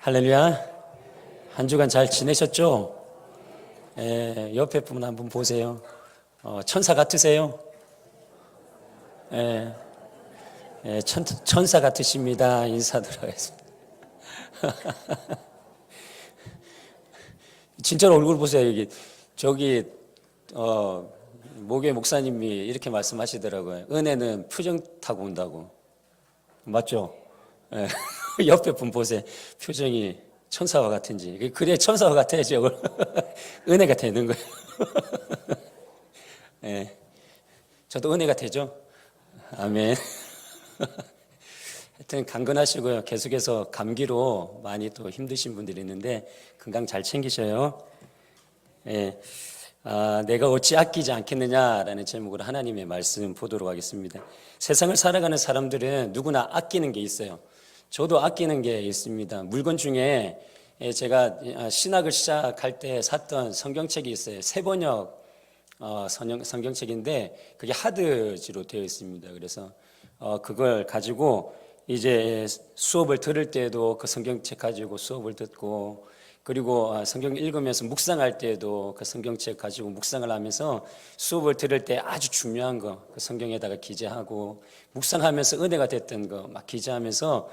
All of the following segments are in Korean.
할렐루야. 한 주간 잘 지내셨죠? 옆에 분 한번 보세요. 천사 같으세요? 천사 같으십니다. 인사드려야겠습니다. 진짜로 얼굴 보세요. 저기, 목회 목사님이 이렇게 말씀하시더라고요. 은혜는 표정 타고 온다고. 맞죠? 옆에 분 보세요. 표정이 천사와 같은지. 그래, 천사와 같아야지. 은혜가 되는 거예요. 저도 은혜가 되죠? 아멘. 하여튼 강건하시고요. 계속해서 감기로 많이 또 힘드신 분들이 있는데 건강 잘 챙기셔요. 내가 어찌 아끼지 않겠느냐라는 제목으로 하나님의 말씀 보도록 하겠습니다. 세상을 살아가는 사람들은 누구나 아끼는 게 있어요. 저도 아끼는 게 있습니다. 물건 중에 제가 신학을 시작할 때 샀던 성경책이 있어요. 세번역 성경책인데 그게 하드지로 되어 있습니다. 그래서 그걸 가지고 이제 수업을 들을 때도 그 성경책 가지고 수업을 듣고, 그리고 성경 읽으면서 묵상할 때도 그 성경책 가지고 묵상을 하면서 수업을 들을 때 아주 중요한 거 그 성경에다가 기재하고, 묵상하면서 은혜가 됐던 거 막 기재하면서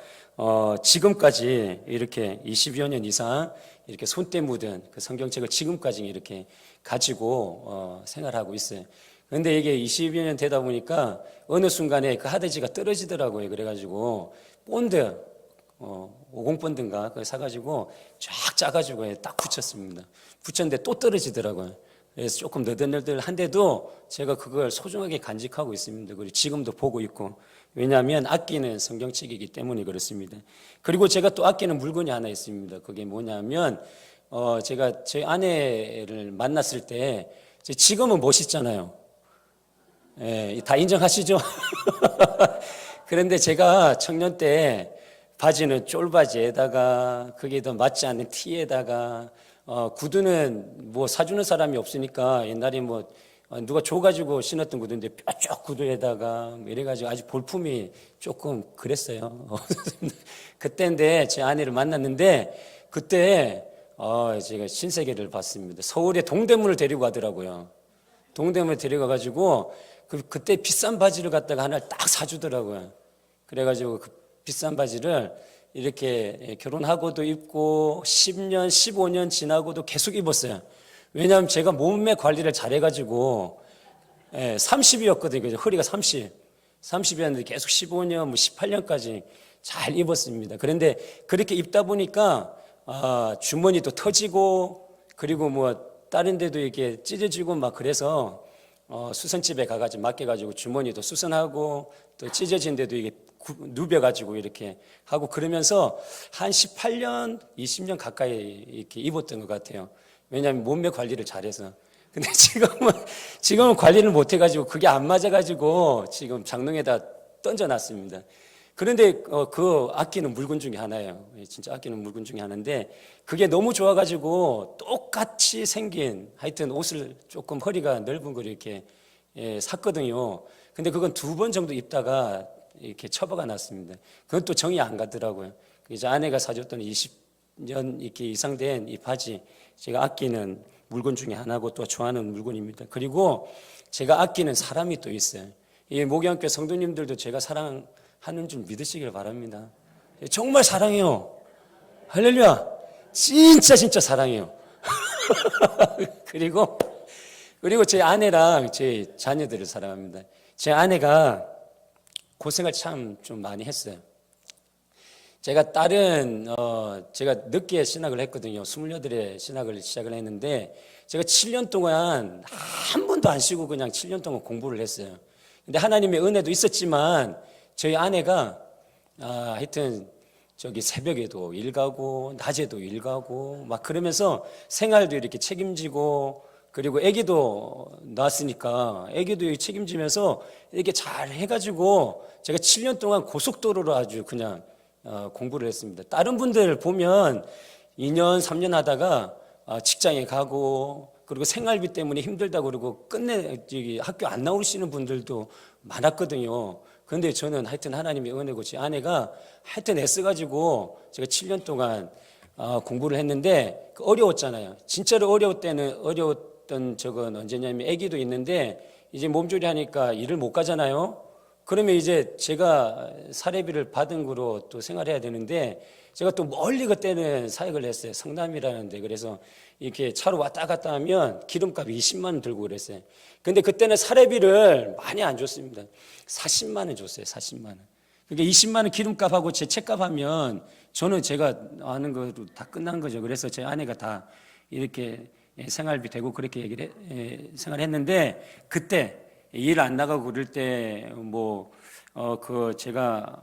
지금까지 이렇게 20여 년 이상 이렇게 손때 묻은 그 성경책을 지금까지 이렇게 가지고 생활하고 있어요. 그런데 이게 20여 년 되다 보니까 어느 순간에 그 하드지가 떨어지더라고요. 그래가지고 본드 50본드인가 그걸 사가지고 쫙 짜가지고 딱 붙였습니다. 붙였는데 또 떨어지더라고요. 그래서 조금 너덜너덜한데도 제가 그걸 소중하게 간직하고 있습니다. 그리고 지금도 보고 있고, 왜냐하면 아끼는 성경책이기 때문에 그렇습니다. 그리고 제가 또 아끼는 물건이 하나 있습니다. 그게 뭐냐면 제가 저희 아내를 만났을 때 지금은 멋있잖아요. 다 인정하시죠? 그런데 제가 청년 때 바지는 쫄바지에다가 그게 더 맞지 않는 티에다가 구두는 뭐 사주는 사람이 없으니까 옛날에 뭐 누가 줘가지고 신었던 구두인데 뾰족 구두에다가 뭐 이래가지고 아주 볼품이 조금 그랬어요. 그때인데 제 아내를 만났는데 그때 제가 신세계를 봤습니다. 서울에 동대문을 데리고 가더라고요. 동대문을 데려가가지고 그때 비싼 바지를 갖다가 하나를 딱 사주더라고요. 그래가지고 그 비싼 바지를 이렇게 결혼하고도 입고 10년, 15년 지나고도 계속 입었어요. 왜냐하면 제가 몸매 관리를 잘해가지고 30이었거든요. 허리가 30이었는데 계속 15년, 뭐 18년까지 잘 입었습니다. 그런데 그렇게 입다 보니까 주머니도 터지고, 그리고 뭐 다른 데도 이렇게 찢어지고 막 그래서 수선집에 가가지고 맡겨가지고 주머니도 수선하고 또 찢어진 데도 이게 누벼가지고 이렇게 하고, 그러면서 한 18년, 20년 가까이 이렇게 입었던 것 같아요. 왜냐하면 몸매 관리를 잘해서. 근데 지금은 관리를 못해가지고 그게 안 맞아가지고 지금 장롱에다 던져놨습니다. 그런데 그 아끼는 물건 중에 하나예요. 진짜 아끼는 물건 중에 하나인데 그게 너무 좋아가지고 똑같이 생긴 하여튼 옷을 조금 허리가 넓은 걸 이렇게 샀거든요. 근데 그건 2번 정도 입다가 이렇게 처박아 놨습니다. 그건 또 정이 안 가더라고요. 이제 아내가 사줬던 20년 이렇게 이상 된 이 바지, 제가 아끼는 물건 중에 하나고 또 좋아하는 물건입니다. 그리고 제가 아끼는 사람이 또 있어요. 이 목양교 성도님들도 제가 사랑하는 줄 믿으시길 바랍니다. 정말 사랑해요. 할렐루야. 진짜 사랑해요. 그리고 제 아내랑 제 자녀들을 사랑합니다. 제 아내가 고생을 참 좀 많이 했어요. 제가 제가 늦게 신학을 했거든요. 28에 신학을 시작을 했는데 제가 7년 동안 한 번도 안 쉬고 그냥 7년 동안 공부를 했어요. 근데 하나님의 은혜도 있었지만 저희 아내가 하여튼 저기 새벽에도 일 가고 낮에도 일 가고 막 그러면서 생활도 이렇게 책임지고, 그리고 아기도 낳았으니까 아기도 책임지면서 이렇게 잘 해가지고 제가 7년 동안 고속도로로 아주 그냥 공부를 했습니다. 다른 분들 보면 2년, 3년 하다가 직장에 가고, 그리고 생활비 때문에 힘들다고 그러고 끝내 학교 안 나오시는 분들도 많았거든요. 그런데 저는 하여튼 하나님의 은혜고 제 아내가 하여튼 애써가지고 제가 7년 동안 공부를 했는데 어려웠잖아요. 진짜로 어려웠던 적은 언제냐면 아기도 있는데 이제 몸조리 하니까 일을 못 가잖아요. 그러면 이제 제가 사례비를 받은 거로 또 생활해야 되는데 제가 또 멀리 그때는 사역을 했어요. 성남이라는데. 그래서 이렇게 차로 왔다 갔다 하면 기름값 20만 원 들고 그랬어요. 근데 그때는 사례비를 많이 안 줬습니다. 40만 원 줬어요. 40만 원. 그러니까 20만 원 기름값하고 제 책값 하면 저는 제가 아는 거로 다 끝난 거죠. 그래서 제 아내가 다 이렇게 생활비 되고 그렇게 생활했는데 그때 일 안 나가고 그럴 때 제가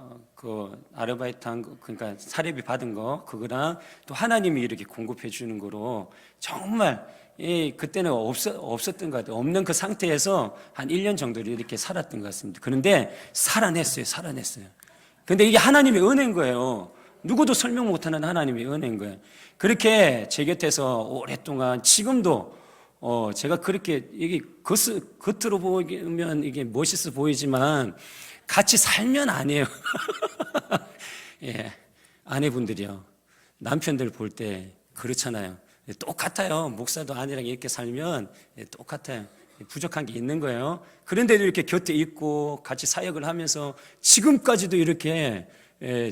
아르바이트 한 거, 그러니까 사례비 받은 거 그거랑 또 하나님이 이렇게 공급해 주는 거로 정말 그때는 없었던 것 같아요. 없는 그 상태에서 한 1년 정도를 이렇게 살았던 것 같습니다. 그런데 살아냈어요. 근데 이게 하나님의 은혜인 거예요. 누구도 설명 못하는 하나님의 은혜인 거예요. 그렇게 제 곁에서 오랫동안 지금도 제가 그렇게 이게 겉으로 보면 이게 멋있어 보이지만 같이 살면 안 해요. 예, 아내분들이요. 남편들 볼 때 그렇잖아요. 똑같아요. 목사도 아내랑 이렇게 살면 똑같아요. 부족한 게 있는 거예요. 그런데도 이렇게 곁에 있고 같이 사역을 하면서 지금까지도 이렇게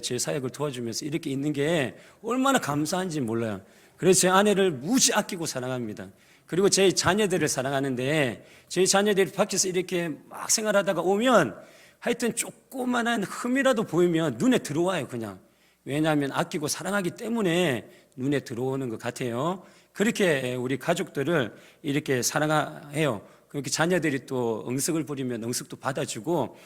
제 사역을 도와주면서 이렇게 있는 게 얼마나 감사한지 몰라요. 그래서 제 아내를 무지 아끼고 사랑합니다. 그리고 제 자녀들을 사랑하는데 제 자녀들이 밖에서 이렇게 막 생활하다가 오면 하여튼 조그만한 흠이라도 보이면 눈에 들어와요, 그냥. 왜냐하면 아끼고 사랑하기 때문에 눈에 들어오는 것 같아요. 그렇게 우리 가족들을 이렇게 사랑해요. 그렇게 자녀들이 또 응석을 부리면 응석도 받아주고,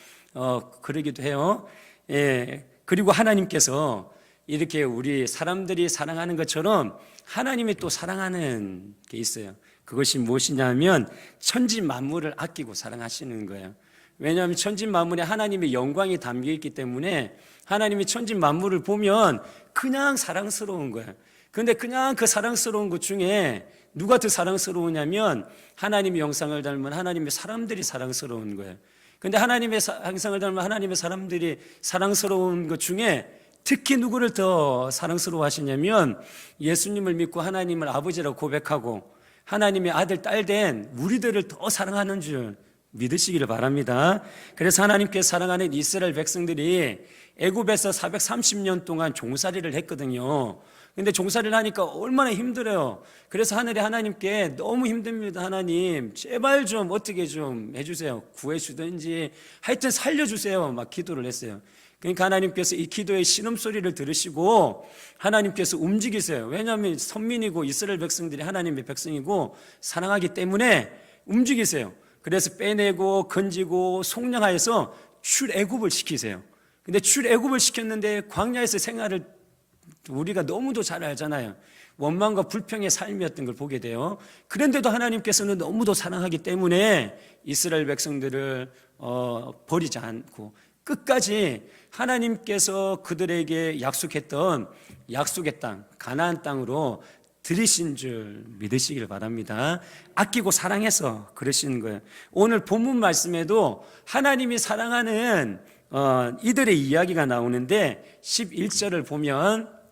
그러기도 해요. 예. 그리고 하나님께서 이렇게 우리 사람들이 사랑하는 것처럼 하나님이 또 사랑하는 게 있어요. 그것이 무엇이냐면 천지 만물을 아끼고 사랑하시는 거예요. 왜냐하면 천지 만물에 하나님의 영광이 담겨 있기 때문에 하나님이 천지 만물을 보면 그냥 사랑스러운 거예요. 그런데 그냥 그 사랑스러운 것 중에 누가 더 사랑스러우냐면 하나님의 형상을 닮은 하나님의 사람들이 사랑스러운 거예요. 그런데 하나님의 형상을 닮은 하나님의 사람들이 사랑스러운 것 중에 특히 누구를 더 사랑스러워 하시냐면 예수님을 믿고 하나님을 아버지라고 고백하고 하나님의 아들, 딸 된 우리들을 더 사랑하는 줄 믿으시기를 바랍니다. 그래서 하나님께서 사랑하는 이스라엘 백성들이 애굽에서 430년 동안 종살이를 했거든요. 근데 종살이를 하니까 얼마나 힘들어요. 그래서 하나님께 너무 힘듭니다. 하나님 제발 좀 어떻게 좀 해주세요. 구해주든지 하여튼 살려주세요. 막 기도를 했어요. 그러니까 하나님께서 이 기도의 신음소리를 들으시고 하나님께서 움직이세요. 왜냐하면 선민이고 이스라엘 백성들이 하나님의 백성이고 사랑하기 때문에 움직이세요. 그래서 빼내고 건지고 속량하여서 출애굽을 시키세요. 근데 출애굽을 시켰는데 광야에서 생활을 우리가 너무도 잘 알잖아요. 원망과 불평의 삶이었던 걸 보게 돼요. 그런데도 하나님께서는 너무도 사랑하기 때문에 이스라엘 백성들을 버리지 않고 끝까지 하나님께서 그들에게 약속했던 약속의 땅, 가나안 땅으로 들이신 줄 믿으시길 바랍니다. 아끼고 사랑해서 그러시는 거예요. 오늘 본문 말씀에도 하나님이 사랑하는 이들의 이야기가 나오는데 11절을 보면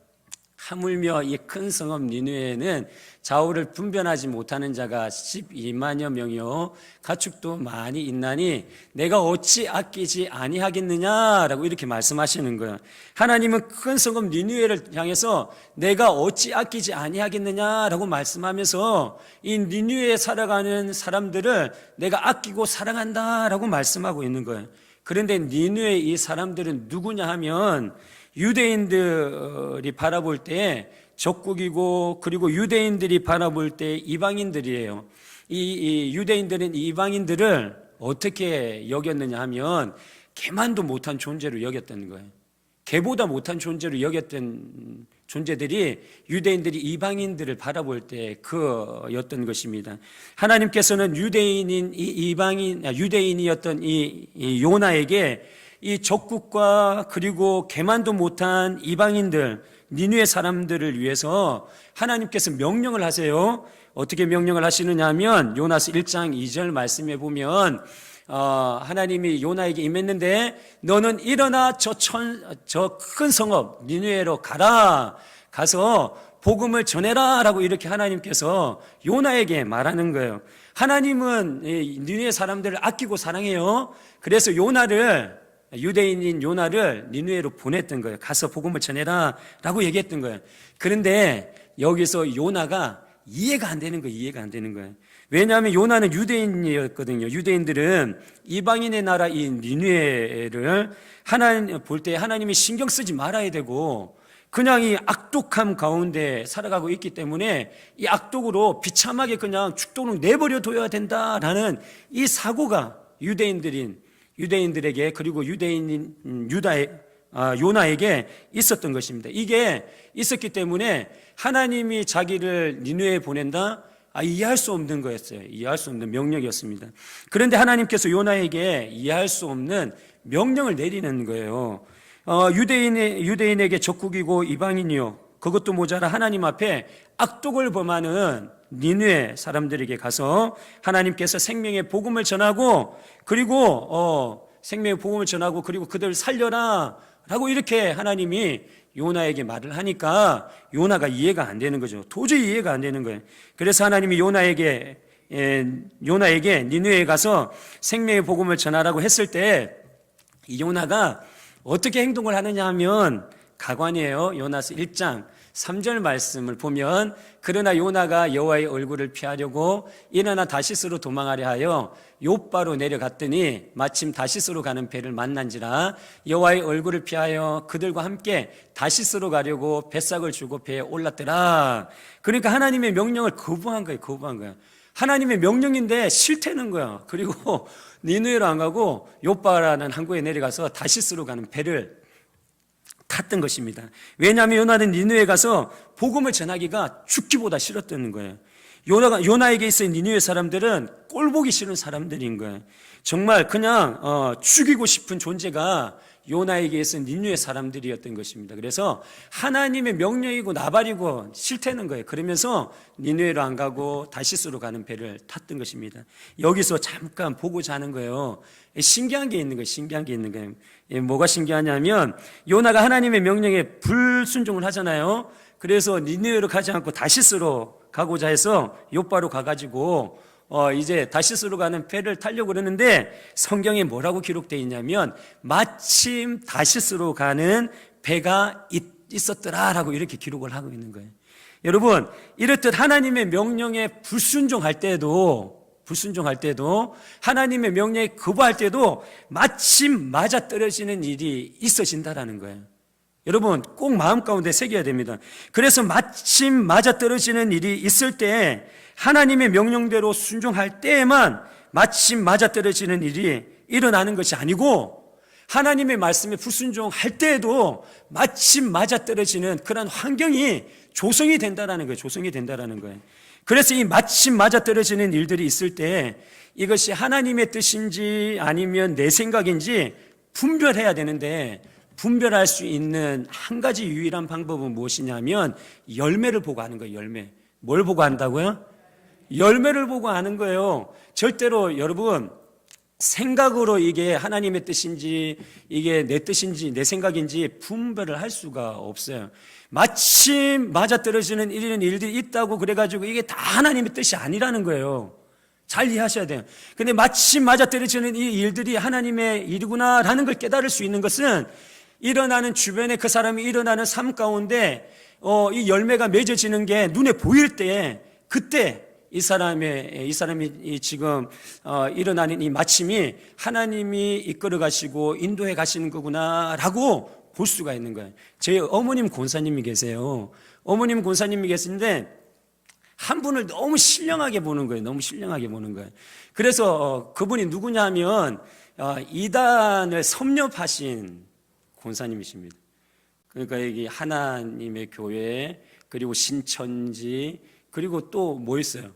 하물며 이 큰 성읍 니느웨에는 좌우를 분별하지 못하는 자가 12만여 명이요 가축도 많이 있나니 내가 어찌 아끼지 아니하겠느냐라고 이렇게 말씀하시는 거예요. 하나님은 큰 성읍 니느웨를 향해서 내가 어찌 아끼지 아니하겠느냐라고 말씀하면서 이 니느웨에 살아가는 사람들을 내가 아끼고 사랑한다라고 말씀하고 있는 거예요. 그런데 니느웨 이 사람들은 누구냐 하면 유대인들이 바라볼 때 적국이고 그리고 유대인들이 바라볼 때 이방인들이에요. 이 유대인들은 이방인들을 어떻게 여겼느냐 하면 개만도 못한 존재로 여겼다는 거예요. 개보다 못한 존재로 여겼던 존재들이 유대인들이 이방인들을 바라볼 때 그였던 것입니다. 하나님께서는 유대인이었던 이 요나에게 이 적국과 그리고 개만도 못한 이방인들 니느웨 사람들을 위해서 하나님께서 명령을 하세요. 어떻게 명령을 하시느냐 하면 요나서 1장 2절 말씀에 보면 하나님이 요나에게 임했는데 너는 일어나 저 큰 성읍 니느웨로 가라. 가서 복음을 전해라라고 이렇게 하나님께서 요나에게 말하는 거예요. 하나님은 니느웨 사람들을 아끼고 사랑해요. 그래서 유대인인 요나를 니느웨로 보냈던 거예요. 가서 복음을 전해라라고 얘기했던 거예요. 그런데 여기서 요나가 이해가 안 되는 거예요. 왜냐하면 요나는 유대인이었거든요. 유대인들은 이방인의 나라 이 니느웨를 하나님 볼 때 하나님이 신경 쓰지 말아야 되고 그냥 이 악독함 가운데 살아가고 있기 때문에 이 악독으로 비참하게 그냥 죽도록 내버려 둬야 된다라는 이 사고가 유대인들에게 그리고 유대인인 요나에게 있었던 것입니다. 이게 있었기 때문에 하나님이 자기를 니느웨에 보낸다? 이해할 수 없는 거였어요. 이해할 수 없는 명령이었습니다. 그런데 하나님께서 요나에게 이해할 수 없는 명령을 내리는 거예요. 유대인에게 적국이고 이방인이요 그것도 모자라 하나님 앞에 악독을 범하는 니느웨 사람들에게 가서 하나님께서 생명의 복음을 전하고 그리고 그들을 살려라 라고 이렇게 하나님이 요나에게 말을 하니까 요나가 이해가 안 되는 거죠. 도저히 이해가 안 되는 거예요. 그래서 하나님이 요나에게 니느웨에 가서 생명의 복음을 전하라고 했을 때 이 요나가 어떻게 행동을 하느냐 하면 가관이에요. 요나서 1장 3절 말씀을 보면 그러나 요나가 여호와의 얼굴을 피하려고 일어나 다시스로 도망하려 하여 욥바로 내려갔더니 마침 다시스로 가는 배를 만난지라 여호와의 얼굴을 피하여 그들과 함께 다시스로 가려고 뱃삭을 주고 배에 올랐더라. 그러니까 하나님의 명령을 거부한 거예요. 하나님의 명령인데 싫다는 거야. 그리고 니느웨로 안 가고 욥바라는 항구에 내려가서 다시스로 가는 배를 탔던 것입니다. 왜냐하면 요나는 니느웨에 가서 복음을 전하기가 죽기보다 싫었던 거예요. 요나에게 있어온 니느웨 사람들은 꼴보기 싫은 사람들인 거예요. 정말 그냥 죽이고 싶은 존재가 요나에게 있어온 니느웨 사람들이었던 것입니다. 그래서 하나님의 명령이고 나발이고 싫다는 거예요. 그러면서 니느웨로 안 가고 다시스로 가는 배를 탔던 것입니다. 여기서 잠깐 보고자 하는 거예요. 신기한 게 있는 거예요. 뭐가 신기하냐면 요나가 하나님의 명령에 불순종을 하잖아요. 그래서 니느웨로 가지 않고 다시스로 가고자 해서 욥바로 가가지고 이제 다시스로 가는 배를 타려고 그러는데 성경에 뭐라고 기록되어 있냐면 마침 다시스로 가는 배가 있었더라라고 이렇게 기록을 하고 있는 거예요. 여러분, 이렇듯 하나님의 명령에 불순종할 때도 하나님의 명령에 거부할 때도 마침 맞아떨어지는 일이 있어진다라는 거예요. 여러분, 꼭 마음 가운데 새겨야 됩니다. 그래서 마침 맞아떨어지는 일이 있을 때 하나님의 명령대로 순종할 때에만 마침 맞아떨어지는 일이 일어나는 것이 아니고 하나님의 말씀에 불순종할 때에도 마침 맞아떨어지는 그런 환경이 조성이 된다라는 거예요. 그래서 이 마침 맞아떨어지는 일들이 있을 때 이것이 하나님의 뜻인지 아니면 내 생각인지 분별해야 되는데 분별할 수 있는 한 가지 유일한 방법은 무엇이냐면 열매를 보고 하는 거예요. 열매. 뭘 보고 한다고요? 열매를 보고 하는 거예요. 절대로 여러분 생각으로 이게 하나님의 뜻인지 이게 내 뜻인지 내 생각인지 분별을 할 수가 없어요. 마침 맞아떨어지는 일들이 있다고 그래가지고 이게 다 하나님의 뜻이 아니라는 거예요. 잘 이해하셔야 돼요. 근데 마침 맞아떨어지는 이 일들이 하나님의 일이구나라는 걸 깨달을 수 있는 것은 일어나는 주변에 그 사람이 일어나는 삶 가운데 이 열매가 맺어지는 게 눈에 보일 때 그때 이 사람이 지금 일어나는 이 마침이 하나님이 이끌어 가시고 인도해 가시는 거구나라고 볼 수가 있는 거예요. 저희 어머님 권사님이 계세요. 어머님 권사님이 계신데 한 분을 너무 신령하게 보는 거예요. 그래서 그분이 누구냐면 이단을 섭렵하신 권사님이십니다. 그러니까 여기 하나님의 교회 그리고 신천지 그리고 또 뭐 있어요?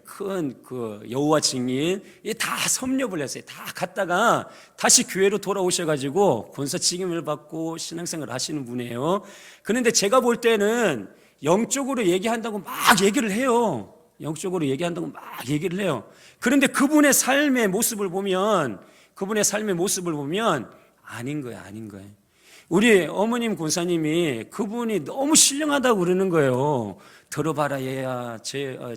큰 여호와 증인 다 섭렵을 했어요. 다 갔다가 다시 교회로 돌아오셔가지고 권사 직임을 받고 신앙생활을 하시는 분이에요. 그런데 제가 볼 때는 영적으로 얘기한다고 막 얘기를 해요. 그런데 그분의 삶의 모습을 보면 아닌 거예요. 우리 어머님 군사님이 그분이 너무 신령하다고 그러는 거예요. 들어봐라 얘야,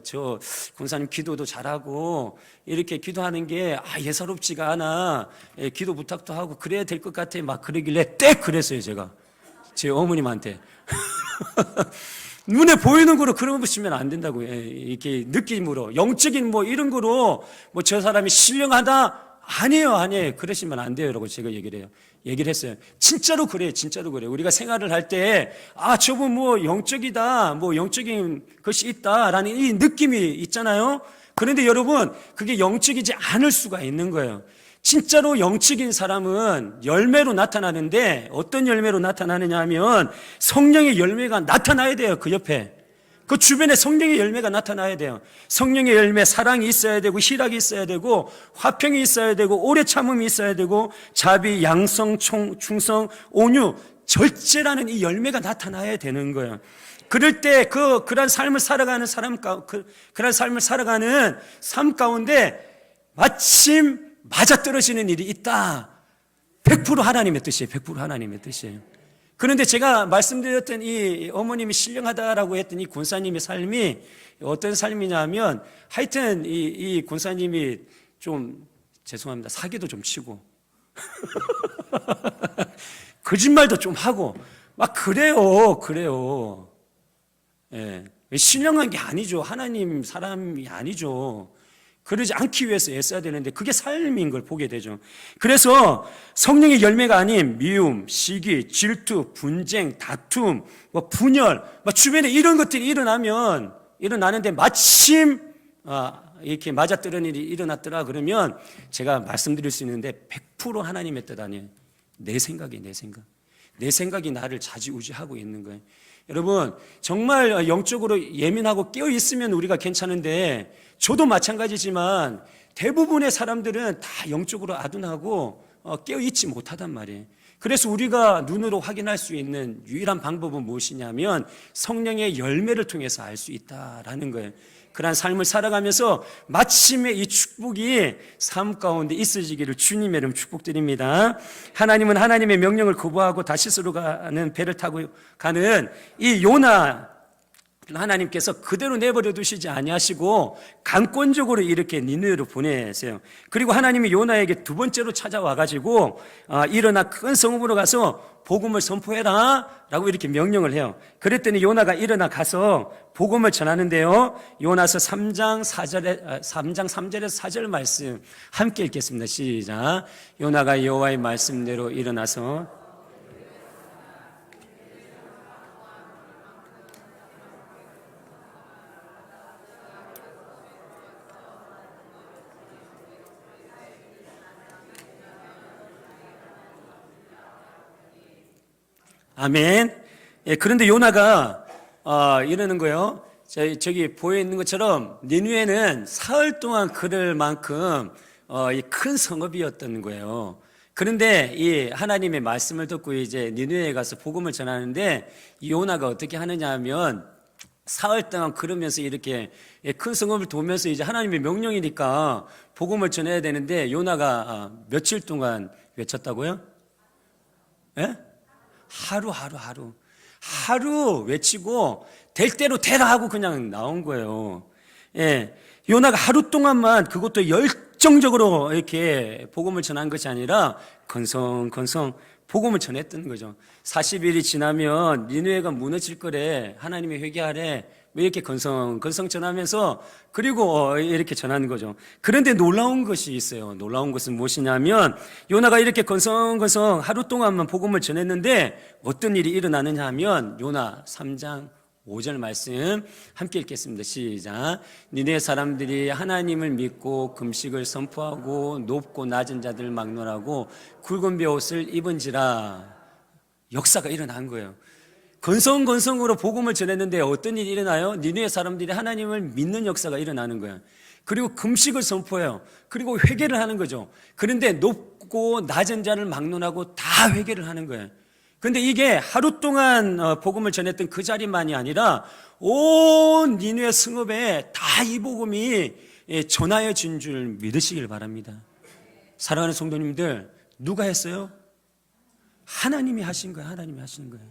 저 군사님 기도도 잘하고 이렇게 기도하는 게 예사롭지가 않아. 기도 부탁도 하고 그래야 될 것 같아. 막 그러길래 딱 그랬어요 제가 제 어머님한테. 눈에 보이는 거로 그런 거 보시면 안 된다고. 이렇게 느낌으로 영적인 뭐 이런 거로 뭐 저 사람이 신령하다 아니에요. 그러시면 안 돼요라고 제가 얘기를 했어요. 진짜로 그래요. 진짜로 그래요. 우리가 생활을 할 때 저분 뭐 영적이다, 뭐 영적인 것이 있다라는 이 느낌이 있잖아요. 그런데 여러분 그게 영적이지 않을 수가 있는 거예요. 진짜로 영적인 사람은 열매로 나타나는데 어떤 열매로 나타나느냐 하면 성령의 열매가 나타나야 돼요. 그 옆에 그 주변에 성령의 열매가 나타나야 돼요. 성령의 열매, 사랑이 있어야 되고 희락이 있어야 되고 화평이 있어야 되고 오래 참음이 있어야 되고 자비, 양성, 충성, 온유, 절제라는 이 열매가 나타나야 되는 거예요. 그럴 때 그런 삶을 살아가는 그런 삶을 살아가는 삶 가운데 마침 맞아떨어지는 일이 있다. 100% 하나님의 뜻이에요. 100% 하나님의 뜻이에요. 그런데 제가 말씀드렸던 이 어머님이 신령하다라고 했던 이 군사님의 삶이 어떤 삶이냐면 하여튼 이 군사님이 좀 죄송합니다. 사기도 좀 치고 거짓말도 좀 하고 막 그래요. 예. 신령한 게 아니죠. 하나님 사람이 아니죠. 그러지 않기 위해서 애써야 되는데 그게 삶인 걸 보게 되죠. 그래서 성령의 열매가 아닌 미움, 시기, 질투, 분쟁, 다툼, 분열, 주변에 이런 것들이 일어나는데 마침 이렇게 맞아떨어진 일이 일어났더라 그러면 제가 말씀드릴 수 있는데 100% 하나님의 뜻 아니에요. 내 생각이 나를 좌지우지하고 있는 거예요. 여러분 정말 영적으로 예민하고 깨어있으면 우리가 괜찮은데 저도 마찬가지지만 대부분의 사람들은 다 영적으로 아둔하고 깨어있지 못하단 말이에요. 그래서 우리가 눈으로 확인할 수 있는 유일한 방법은 무엇이냐면 성령의 열매를 통해서 알 수 있다라는 거예요. 그러한 삶을 살아가면서 마침내 이 축복이 삶 가운데 있어지기를 주님의 이름 축복드립니다. 하나님은 하나님의 명령을 거부하고 다시스로 가는 배를 타고 가는 이 요나 하나님께서 그대로 내버려 두시지 아니하시고 강권적으로 이렇게 니느웨로 보내세요. 그리고 하나님이 요나에게 두 번째로 찾아와 가지고 일어나 큰 성읍으로 가서 복음을 선포해라 라고 이렇게 명령을 해요. 그랬더니 요나가 일어나 가서 복음을 전하는데요. 요나서 3장 3절에서 4절 말씀 함께 읽겠습니다. 시작. 요나가 여호와의 말씀대로 일어나서 아멘. 그런데 요나가 이러는 거예요. 저기 보여 있는 것처럼 니느웨는 사흘 동안 그럴 만큼 큰 성읍이었던 거예요. 그런데 이 하나님의 말씀을 듣고 이제 니느웨에 가서 복음을 전하는데 요나가 어떻게 하느냐 하면 사흘 동안 걸으면서 이렇게 큰 성읍을 도면서 이제 하나님의 명령이니까 복음을 전해야 되는데 요나가 며칠 동안 외쳤다고요? 예? 하루 외치고 될 대로 되라 하고 그냥 나온 거예요. 예. 요나가 하루 동안만 그것도 열정적으로 이렇게 복음을 전한 것이 아니라 건성건성 복음을 전했던 거죠. 40일이 지나면 니느웨가 무너질 거래. 하나님이 회개하래. 왜 이렇게 건성 전하면서 그리고 이렇게 전하는 거죠. 그런데 놀라운 것이 있어요. 놀라운 것은 무엇이냐면 요나가 이렇게 건성 하루 동안만 복음을 전했는데 어떤 일이 일어나느냐 하면 요나 3장 5절 말씀 함께 읽겠습니다. 시작. 니네 사람들이 하나님을 믿고 금식을 선포하고 높고 낮은 자들 막론하고 굵은 벼옷을 입은지라. 역사가 일어난 거예요. 건성으로 복음을 전했는데 어떤 일이 일어나요? 니네 사람들이 하나님을 믿는 역사가 일어나는 거예요. 그리고 금식을 선포해요. 그리고 회개를 하는 거죠. 그런데 높고 낮은 자를 막론하고 다 회개를 하는 거예요. 그런데 이게 하루 동안 복음을 전했던 그 자리만이 아니라 온 니느웨 성읍에 다 이 복음이 전하여진 줄 믿으시길 바랍니다. 사랑하는 성도님들, 누가 했어요? 하나님이 하신 거예요. 하나님이 하시는 거예요.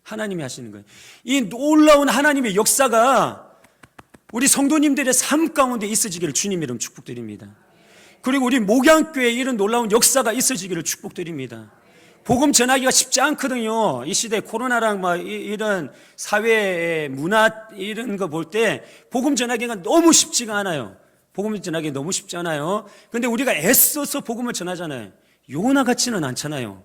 하나님이 하시는 거예요. 이 놀라운 하나님의 역사가 우리 성도님들의 삶 가운데 있어지기를 주님 이름 축복드립니다. 그리고 우리 목양교회에 이런 놀라운 역사가 있어지기를 축복드립니다. 복음 전하기가 쉽지 않거든요. 이 시대 코로나랑 이런 사회의 문화 이런 거 볼 때 복음 전하기가 너무 쉽지가 않아요. 복음 전하기 너무 쉽지 않아요. 근데 우리가 애써서 복음을 전하잖아요. 요나 같지는 않잖아요.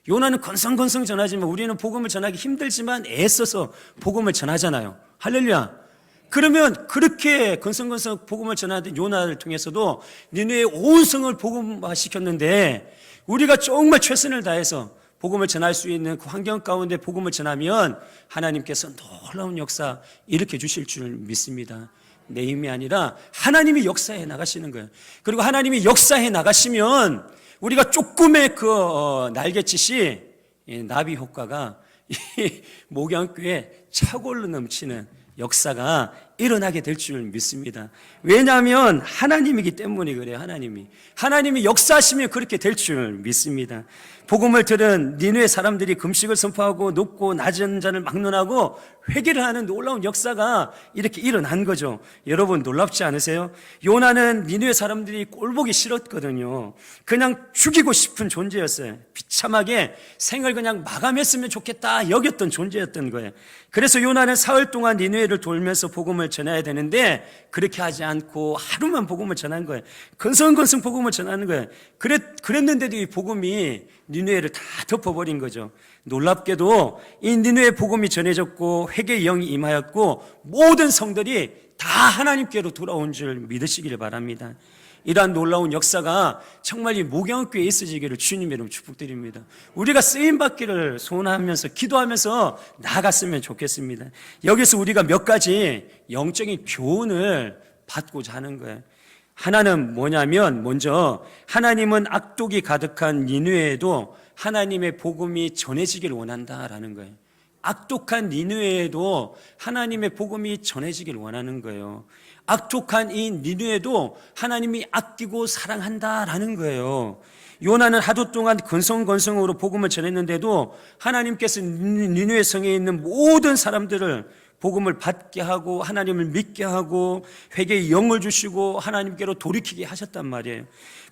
요나는 건성건성 전하지만 우리는 복음을 전하기 힘들지만 애써서 복음을 전하잖아요. 할렐루야. 그러면 그렇게 건성건성 복음을 전하던 요나를 통해서도 니네의 온 성을 복음화시켰는데 우리가 정말 최선을 다해서 복음을 전할 수 있는 그 환경 가운데 복음을 전하면 하나님께서 놀라운 역사 일으켜 주실 줄 믿습니다. 내 힘이 아니라 하나님이 역사해 나가시는 거예요. 그리고 하나님이 역사해 나가시면 우리가 조금의 그 날갯짓이 나비 효과가 목양교에 차고로 넘치는 역사가 일어나게 될 줄 믿습니다. 왜냐하면 하나님이기 때문에 그래요. 하나님이 역사하시면 그렇게 될 줄 믿습니다. 복음을 들은 니느웨 사람들이 금식을 선포하고 높고 낮은 자를 막론하고 회개를 하는 놀라운 역사가 이렇게 일어난 거죠. 여러분 놀랍지 않으세요? 요나는 니느웨 사람들이 꼴보기 싫었거든요. 그냥 죽이고 싶은 존재였어요. 비참하게 생을 그냥 마감했으면 좋겠다 여겼던 존재였던 거예요. 그래서 요나는 사흘 동안 니느웨를 돌면서 복음을 전해야 되는데 그렇게 하지 않고 하루만 복음을 전한 거예요. 건성건성 복음을 전하는 거예요. 그랬는데도 이 복음이 니느웨를 다 덮어버린 거죠. 놀랍게도 이 니느웨 복음이 전해졌고 회개의 영이 임하였고 모든 성들이 다 하나님께로 돌아온 줄 믿으시기를 바랍니다. 이러한 놀라운 역사가 정말 이 목양교회에 있어지기를 주님의 이름으로 축복드립니다. 우리가 쓰임받기를 소원하면서 기도하면서 나아갔으면 좋겠습니다. 여기서 우리가 몇 가지 영적인 교훈을 받고자 하는 거예요. 하나는 뭐냐면 먼저 하나님은 악독이 가득한 니느웨에도 하나님의 복음이 전해지기를 원한다라는 거예요. 악독한 니느웨에도 하나님의 복음이 전해지기를 원하는 거예요. 악독한 이 니느웨도 하나님이 아끼고 사랑한다라는 거예요. 요나는 하루 동안 건성건성으로 복음을 전했는데도 하나님께서 니느웨 성에 있는 모든 사람들을 복음을 받게 하고 하나님을 믿게 하고 회개의 영을 주시고 하나님께로 돌이키게 하셨단 말이에요.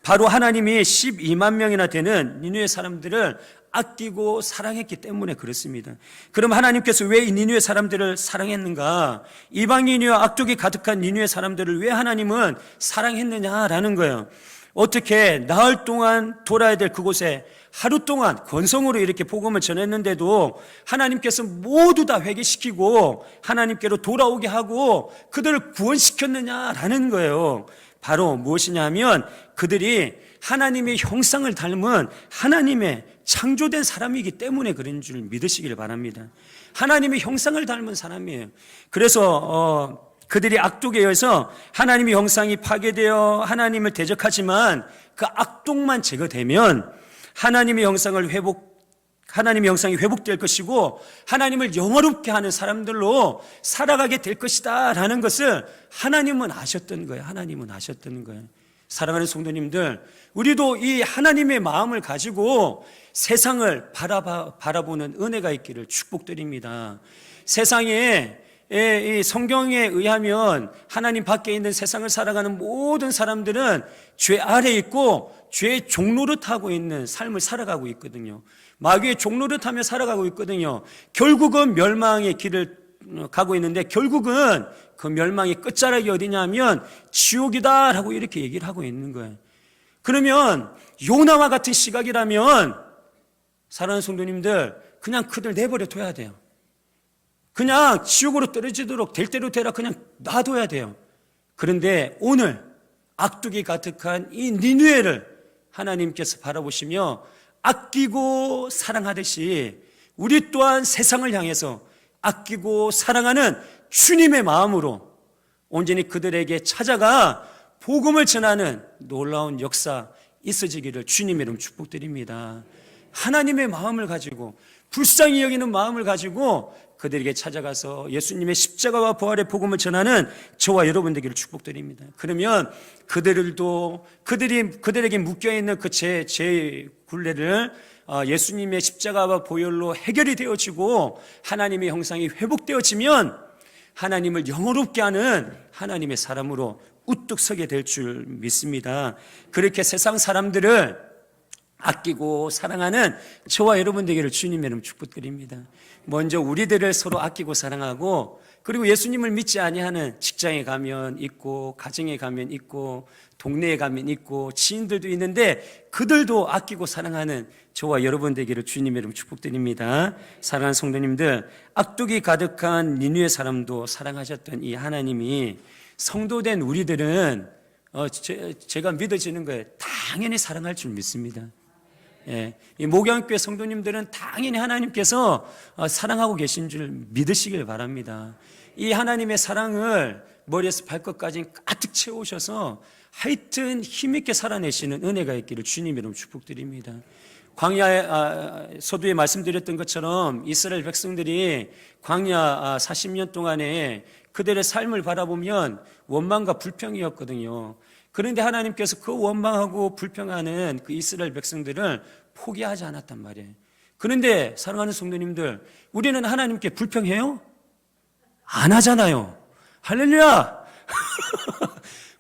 바로 하나님이 12만 명이나 되는 니느웨 사람들을 아끼고 사랑했기 때문에 그렇습니다. 그럼 하나님께서 왜 이 니느웨 사람들을 사랑했는가? 이방인이와 악독이 가득한 니느웨 사람들을 왜 하나님은 사랑했느냐라는 거예요. 어떻게 나흘 동안 돌아야 될 그곳에 하루 동안 건성으로 이렇게 복음을 전했는데도 하나님께서 모두 다 회개시키고 하나님께로 돌아오게 하고 그들을 구원시켰느냐라는 거예요. 바로 무엇이냐 하면 그들이 하나님의 형상을 닮은 하나님의 창조된 사람이기 때문에 그런 줄 믿으시길 바랍니다. 하나님의 형상을 닮은 사람이에요. 그래서 그들이 악독에 의해서 하나님의 형상이 파괴되어 하나님을 대적하지만 그 악독만 제거되면 하나님의 형상이 회복될 것이고 하나님을 영화롭게 하는 사람들로 살아가게 될 것이다 라는 것을 하나님은 아셨던 거예요. 사랑하는 성도님들, 우리도 이 하나님의 마음을 가지고 세상을 바라보는 은혜가 있기를 축복드립니다. 세상에 이 성경에 의하면 하나님 밖에 있는 세상을 살아가는 모든 사람들은 죄 아래에 있고 죄의 종노릇하고 있는 삶을 살아가고 있거든요. 마귀의 종노릇하며 살아가고 있거든요. 결국은 멸망의 길을 가고 있는데 결국은 그 멸망의 끝자락이 어디냐면 지옥이다라고 이렇게 얘기를 하고 있는 거예요. 그러면 요나와 같은 시각이라면 사랑하는 성도님들 그냥 그들 내버려 둬야 돼요. 그냥 지옥으로 떨어지도록 될 대로 되라 그냥 놔둬야 돼요. 그런데 오늘 악독이 가득한 이 니느웨를 하나님께서 바라보시며 아끼고 사랑하듯이 우리 또한 세상을 향해서 아끼고 사랑하는 주님의 마음으로 온전히 그들에게 찾아가 복음을 전하는 놀라운 역사 있어지기를 주님의 이름 축복드립니다. 하나님의 마음을 가지고 불쌍히 여기는 마음을 가지고 그들에게 찾아가서 예수님의 십자가와 부활의 복음을 전하는 저와 여러분 되기를 축복드립니다. 그러면 그들에게 묶여있는 그 제 굴레를 예수님의 십자가와 보혈로 해결이 되어지고 하나님의 형상이 회복되어지면 하나님을 영원롭게 하는 하나님의 사람으로 우뚝 서게 될 줄 믿습니다. 그렇게 세상 사람들을 아끼고 사랑하는 저와 여러분 되기를 주님의 이름으로 축복드립니다. 먼저 우리들을 서로 아끼고 사랑하고, 그리고 예수님을 믿지 아니하는 직장에 가면 있고, 가정에 가면 있고, 동네에 가면 있고, 지인들도 있는데 그들도 아끼고 사랑하는 저와 여러분 되기를 주님의 이름으로 축복드립니다. 사랑하는 성도님들, 악독이 가득한 니느웨 사람도 사랑하셨던 이 하나님이 성도된 우리들은 제가 믿어지는 거예요. 당연히 사랑할 줄 믿습니다. 예, 이 목양교회 성도님들은 당연히 하나님께서 사랑하고 계신 줄 믿으시길 바랍니다. 이 하나님의 사랑을 머리에서 발끝까지 가득 채우셔서 하여튼 힘있게 살아내시는 은혜가 있기를 주님 이름 축복드립니다. 광야 서두에 말씀드렸던 것처럼 이스라엘 백성들이 광야 40년 동안에 그들의 삶을 바라보면 원망과 불평이었거든요. 그런데 하나님께서 그 원망하고 불평하는 그 이스라엘 백성들을 포기하지 않았단 말이에요. 그런데 사랑하는 성도님들, 우리는 하나님께 불평해요? 안 하잖아요. 할렐루야!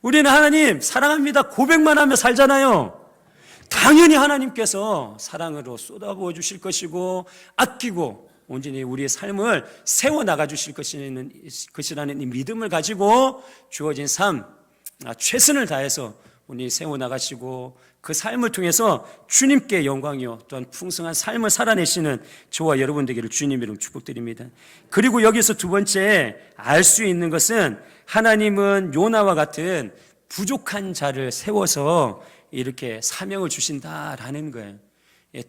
우리는 하나님 사랑합니다 고백만 하며 살잖아요. 당연히 하나님께서 사랑으로 쏟아부어 주실 것이고 아끼고 온전히 우리의 삶을 세워나가 주실 것이라는 이 믿음을 가지고 주어진 삶, 최선을 다해서 우리 세워나가시고 그 삶을 통해서 주님께 영광이요 또한 풍성한 삶을 살아내시는 저와 여러분 되기를 주님 이름 축복드립니다. 그리고 여기서 두 번째 알 수 있는 것은 하나님은 요나와 같은 부족한 자를 세워서 이렇게 사명을 주신다라는 거예요.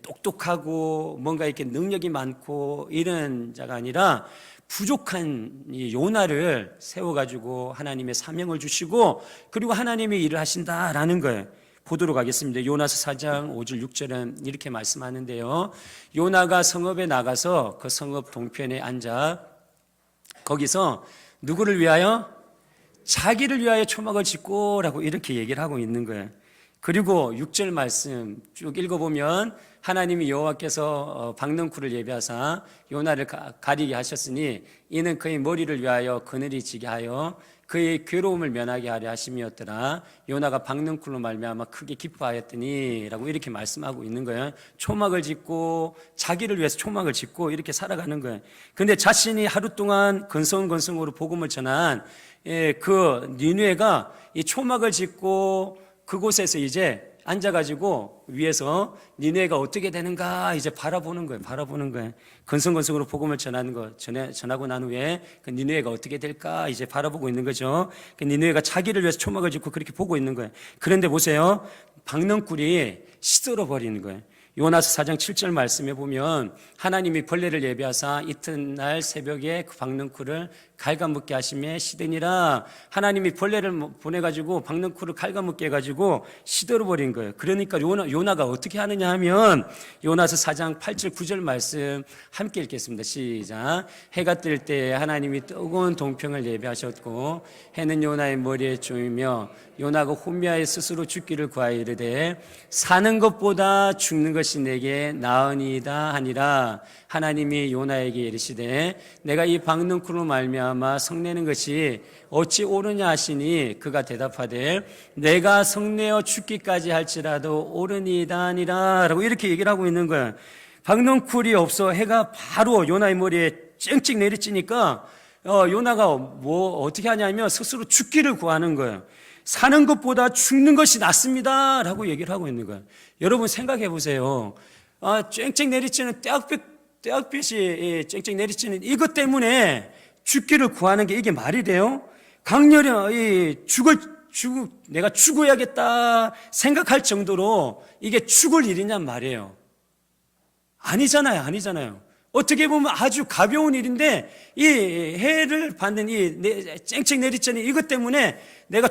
똑똑하고 뭔가 이렇게 능력이 많고 이런 자가 아니라 부족한 이 요나를 세워가지고 하나님의 사명을 주시고 그리고 하나님의 일을 하신다라는 거예요. 보도록 하겠습니다. 요나서 4장 5절 6절은 이렇게 말씀하는데요. 요나가 성읍에 나가서 그 성읍 동편에 앉아 거기서 누구를 위하여? 자기를 위하여 초막을 짓고라고 이렇게 얘기를 하고 있는 거예요. 그리고 6절 말씀 쭉 읽어보면 하나님이 여호와께서 박넝쿨을 예비하사 요나를 가리게 하셨으니 이는 그의 머리를 위하여 그늘이 지게 하여 그의 괴로움을 면하게 하려 하심이었더라. 요나가 박넝쿨로 말미암아 크게 기뻐하였더니 라고 이렇게 말씀하고 있는 거예요. 초막을 짓고 자기를 위해서 초막을 짓고 이렇게 살아가는 거예요. 그런데 자신이 하루 동안 건성건성으로 복음을 전한 그 니느웨가 이 초막을 짓고 그곳에서 이제 앉아가지고 위에서 니느웨가 어떻게 되는가 이제 바라보는 거예요. 바라보는 거예요. 건성건성으로 복음을 전하는 거 전하고 난 후에 그 니느웨가 어떻게 될까 이제 바라보고 있는 거죠. 그 니느웨가 자기를 위해서 초막을 짓고 그렇게 보고 있는 거예요. 그런데 보세요. 박넝쿨이 시들어 버리는 거예요. 요나서 4장 7절 말씀에 보면 하나님이 벌레를 예비하사 이튿날 새벽에 그 박넝쿨을 갉아먹게 하심에 시드니라. 하나님이 벌레를 보내가지고 박넝쿨을 갉아먹게 해가지고 시들어버린 거예요. 그러니까 요나가 어떻게 하느냐 하면 요나서 4장 8절 9절 말씀 함께 읽겠습니다. 시작. 해가 뜰 때 하나님이 뜨거운 동평을 예비하셨고 해는 요나의 머리에 쪼이며 요나가 혼미하여 스스로 죽기를 구하여 이르되 사는 것보다 죽는 것이 내게 나으니이다 하니라. 하나님이 요나에게 이르시되 내가 이 박넝쿨로 말미암아 성내는 것이 어찌 옳으냐 하시니 그가 대답하되 내가 성내어 죽기까지 할지라도 옳으니이다 하니라 라고 이렇게 얘기를 하고 있는 거예요. 박넝쿨이 없어 해가 바로 요나의 머리에 쨍쨍 내리치니까 요나가 뭐 어떻게 하냐면 스스로 죽기를 구하는 거예요. 사는 것보다 죽는 것이 낫습니다 라고 얘기를 하고 있는 거예요. 여러분 생각해 보세요. 쨍쨍 내리치는 떼약볕이 쨍쨍 내리치는 이것 때문에 죽기를 구하는 게 이게 말이 돼요? 강렬히 내가 죽어야겠다 생각할 정도로 이게 죽을 일이냔 말이에요. 아니잖아요. 어떻게 보면 아주 가벼운 일인데 이 해를 받는 이 쨍쨍 내리치는 이것 때문에 내가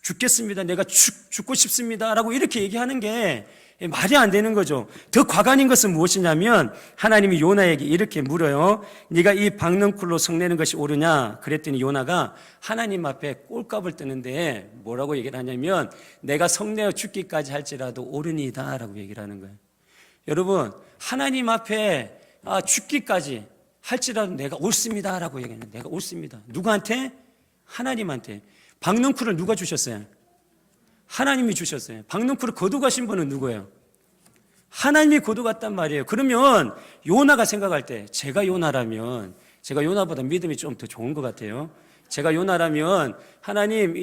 죽겠습니다. 내가 죽고 싶습니다. 라고 이렇게 얘기하는 게 말이 안 되는 거죠. 더 과간인 것은 무엇이냐면 하나님이 요나에게 이렇게 물어요. 네가 이 박넝쿨로 성내는 것이 옳으냐? 그랬더니 요나가 하나님 앞에 꼴값을 뜨는데 뭐라고 얘기를 하냐면 내가 성내어 죽기까지 할지라도 옳으니이다 라고 얘기를 하는 거예요. 여러분, 하나님 앞에 죽기까지 할지라도 내가 옳습니다라고 얘기하는, 내가 옳습니다. 누구한테? 하나님한테. 박넝쿨을 누가 주셨어요? 하나님이 주셨어요. 박넝쿨을 거두가신 분은 누구예요? 하나님이 거두갔단 말이에요. 그러면 요나가 생각할 때, 제가 요나라면, 제가 요나보다 믿음이 좀 더 좋은 것 같아요. 제가 요나라면 하나님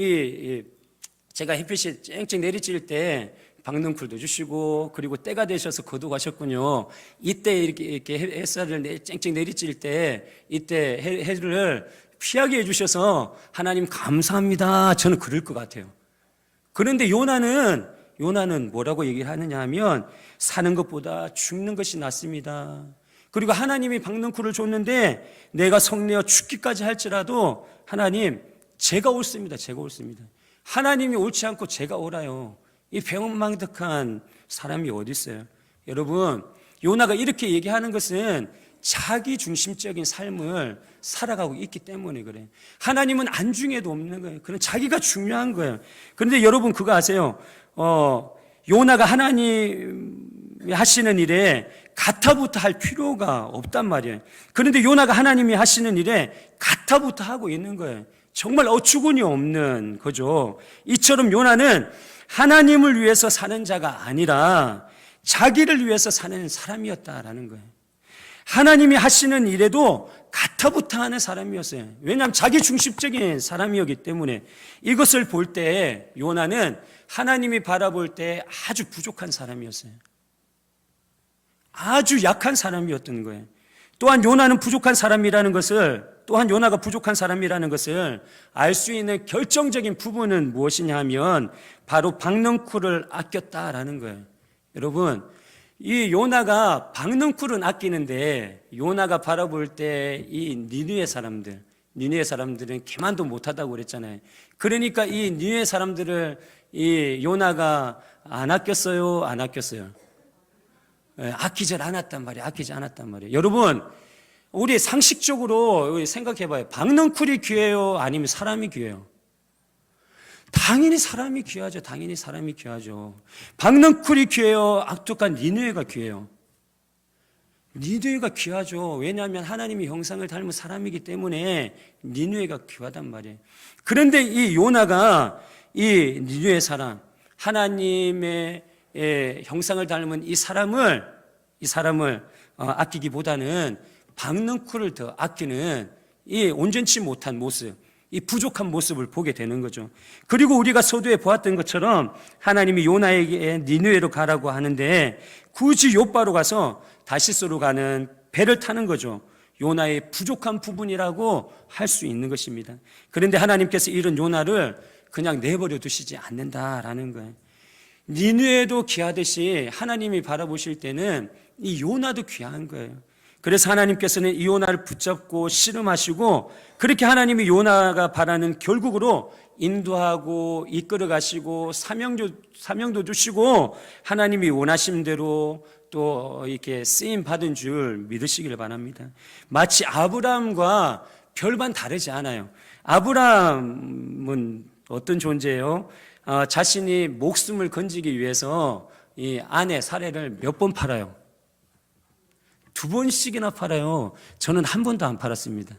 제가 햇빛이 쨍쨍 내리쬐을 때 박넝쿨도 주시고, 그리고 때가 되셔서 거두가셨군요. 이때 이렇게 햇살을 쨍쨍 내리쬐을 때 이때 해를 피하게 해주셔서 하나님 감사합니다. 저는 그럴 것 같아요. 그런데 요나는 뭐라고 얘기를 하느냐 하면, 사는 것보다 죽는 것이 낫습니다. 그리고 하나님이 박넝쿨을 줬는데 내가 성내어 죽기까지 할지라도 하나님, 제가 옳습니다. 제가 옳습니다. 하나님이 옳지 않고 제가 옳아요. 이 배은망덕한 사람이 어디 있어요? 여러분, 요나가 이렇게 얘기하는 것은 자기 중심적인 삶을 살아가고 있기 때문에 그래요. 하나님은 안중에도 없는 거예요. 그런 자기가 중요한 거예요. 그런데 여러분 그거 아세요? 요나가 하나님이 하시는 일에 가타부타 할 필요가 없단 말이에요. 그런데 요나가 하나님이 하시는 일에 가타부타 하고 있는 거예요. 정말 어처구니 없는 거죠. 이처럼 요나는 하나님을 위해서 사는 자가 아니라 자기를 위해서 사는 사람이었다라는 거예요. 하나님이 하시는 일에도 가타부타 하는 사람이었어요. 왜냐하면 자기 중심적인 사람이었기 때문에. 이것을 볼 때 요나는 하나님이 바라볼 때 아주 부족한 사람이었어요. 아주 약한 사람이었던 거예요. 또한 요나가 부족한 사람이라는 것을 알 수 있는 결정적인 부분은 무엇이냐 하면 바로 박넝쿨을 아꼈다라는 거예요. 여러분, 이 요나가 박넝쿨은 아끼는데 요나가 바라볼 때 이 니느웨 사람들은 개만도 못하다고 그랬잖아요. 그러니까 이 니느웨 사람들을 이 요나가 안 아꼈어요? 안 아꼈어요? 아끼지 않았단 말이에요. 여러분, 우리 상식적으로 생각해봐요. 박넝쿨이 귀해요? 아니면 사람이 귀해요? 당연히 사람이 귀하죠. 박넝쿨이 귀해요? 악독한 니느웨가 귀해요? 니느웨가 귀하죠. 왜냐하면 하나님의 형상을 닮은 사람이기 때문에 니느웨가 귀하단 말이에요. 그런데 이 요나가 이 니느웨 사람, 하나님의 형상을 닮은 이 사람을 아끼기보다는 박넝쿨을 더 아끼는 이 온전치 못한 모습, 이 부족한 모습을 보게 되는 거죠. 그리고 우리가 서두에 보았던 것처럼 하나님이 요나에게 니느웨로 가라고 하는데 굳이 요바로 가서 다시스로 가는 배를 타는 거죠. 요나의 부족한 부분이라고 할 수 있는 것입니다. 그런데 하나님께서 이런 요나를 그냥 내버려 두시지 않는다라는 거예요. 니느웨도 귀하듯이 하나님이 바라보실 때는 이 요나도 귀한 거예요. 그래서 하나님께서는 이 요나를 붙잡고 씨름하시고, 그렇게 하나님이 요나가 바라는 결국으로 인도하고 이끌어 가시고 사명도 주시고 하나님이 원하신 대로 또 이렇게 쓰임 받은 줄 믿으시기를 바랍니다. 마치 아브라함과 별반 다르지 않아요. 아브라함은 어떤 존재예요? 자신이 목숨을 건지기 위해서 이 아내 사례를 몇 번 팔아요? 2번씩이나 팔아요. 저는 한 번도 안 팔았습니다.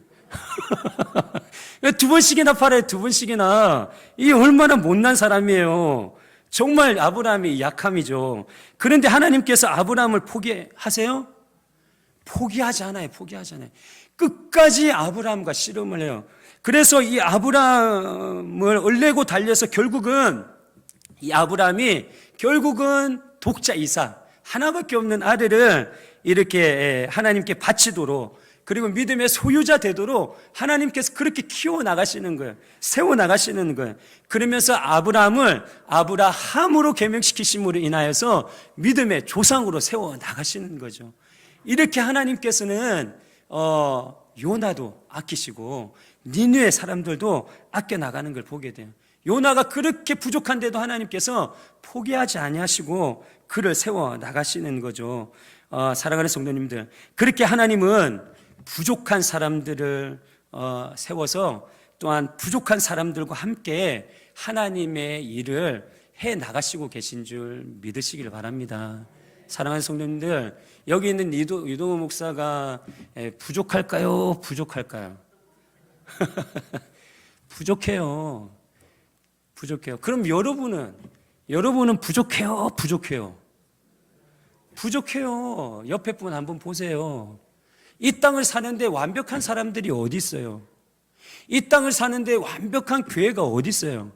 2번씩이나 팔아요. 2번씩이나. 이게 얼마나 못난 사람이에요. 정말 아브라함이 약함이죠. 그런데 하나님께서 아브라함을 포기하세요? 포기하지 않아요. 끝까지 아브라함과 씨름을 해요. 그래서 이 아브라함을 얼레고 달려서 결국은 이 아브라함이 독자 이삭, 하나밖에 없는 아들을 이렇게 하나님께 바치도록, 그리고 믿음의 소유자 되도록 하나님께서 그렇게 키워 나가시는 거예요. 세워 나가시는 거예요. 그러면서 아브라함을 아브라함으로 개명시키심으로 인하여서 믿음의 조상으로 세워 나가시는 거죠. 이렇게 하나님께서는 요나도 아끼시고 니느웨 사람들도 아껴 나가는 걸 보게 돼요. 요나가 그렇게 부족한데도 하나님께서 포기하지 아니하시고 그를 세워 나가시는 거죠. 사랑하는 성도님들, 그렇게 하나님은 부족한 사람들을 세워서 또한 부족한 사람들과 함께 하나님의 일을 해 나가시고 계신 줄 믿으시길 바랍니다. 사랑하는 성도님들, 여기 있는 이동호 목사가 부족할까요? 부족할까요? 부족해요. 부족해요. 그럼 여러분은 부족해요? 부족해요? 부족해요. 옆에 분 한번 보세요. 이 땅을 사는데 완벽한 사람들이 어디 있어요? 이 땅을 사는데 완벽한 교회가 어디 있어요?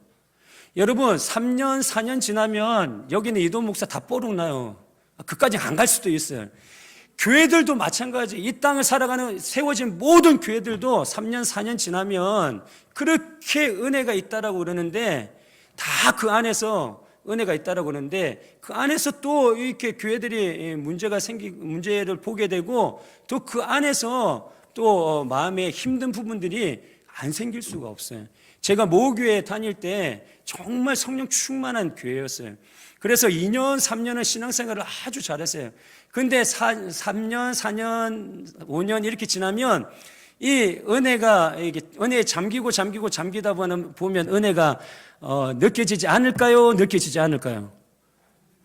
여러분 3년 4년 지나면 여기는 이동 목사 다 뽀록나요. 그까지 안 갈 수도 있어요. 교회들도 마찬가지. 이 땅을 살아가는 세워진 모든 교회들도 3년 4년 지나면 그렇게 은혜가 있다라고 그러는데, 다 그 안에서 은혜가 있다라고 그러는데, 그 안에서 또 이렇게 교회들이 문제를 보게 되고, 또 그 안에서 또 마음에 힘든 부분들이 안 생길 수가 없어요. 제가 모교회 다닐 때 정말 성령 충만한 교회였어요. 그래서 2년, 3년은 신앙생활을 아주 잘했어요. 근데 3년, 4년, 5년 이렇게 지나면 이 은혜에 잠기다 보면 은혜가 느껴지지 않을까요? 느껴지지 않을까요?